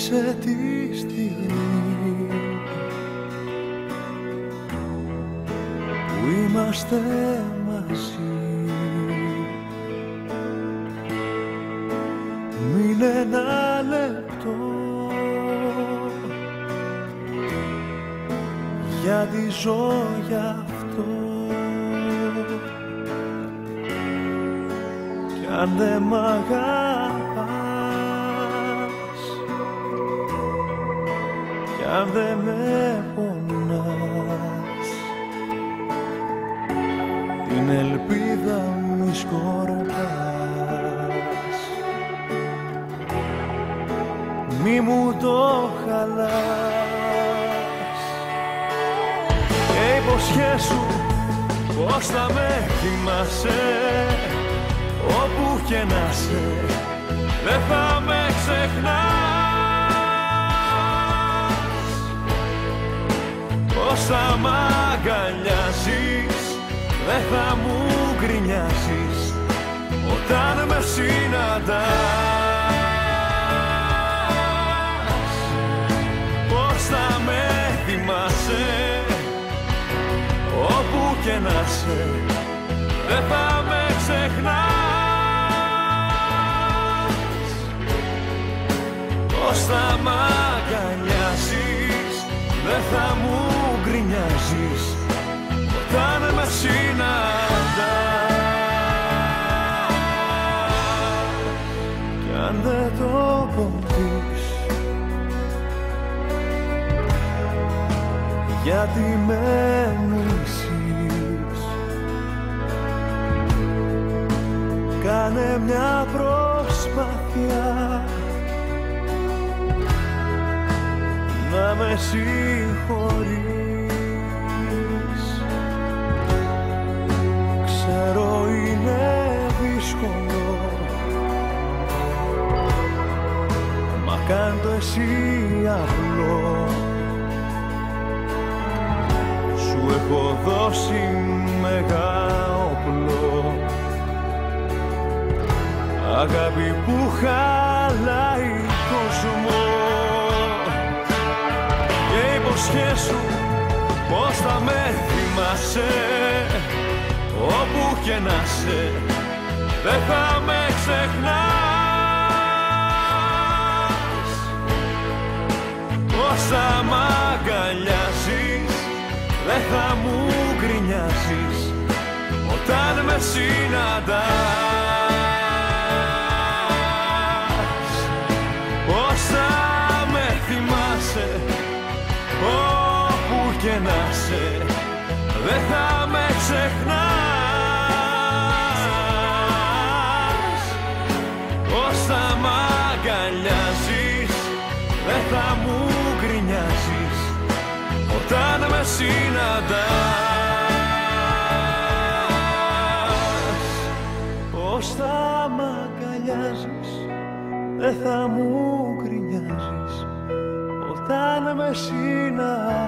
Ζήσε τη στιγμή που είμαστε μαζί. Μείνε ένα λεπτό, γιατί ζω γι' αυτό. Κι αν δεν μ' αγαπάς, κι αν δεν με πονάς, την ελπίδα μη σκορπάς. Μη μου το χαλάς και υποσχέσου πως θα με θυμάσαι. Όπου και να σε, δεν θα με ξεχνάς. Πως θα μ' αγκαλιάζεις, δεν θα μου γκρινιάζεις όταν με συναντάς. Πως θα με θυμάσαι, όπου και να σε, δεν θα με ξεχνάς. Πως θα μ' αγκαλιάζεις, δεν θα μου γκρινιάζεις όταν με συναντάς. Κι αν δεν το πεις, γιατί με μισείς, κάνε μια προσπάθεια να με συγχωρείς. Ξέρω είναι δύσκολο, μα κάν' το εσύ απλό. Σου έχω δώσει μεγάλο όπλο, αγάπη που χαλάει κόσμο. Και υποσχέσου πως θα με θυμάσαι, όπου και να σε, δεν θα με ξεχνάς. Πως θα μ' αγκαλιάζεις, δεν θα μου γκρινιάζεις όταν με συναντάς. Πως θα με θυμάσαι, όπου και να σε, δεν θα με ξεχνάς. Πως θα μ' αγκαλιάζεις, δεν θα μου γκρινιάζεις όταν με συναντάς. Πως θα μ' αγκαλιάζεις, δεν θα μου γκρινιάζεις όταν με συναντάς.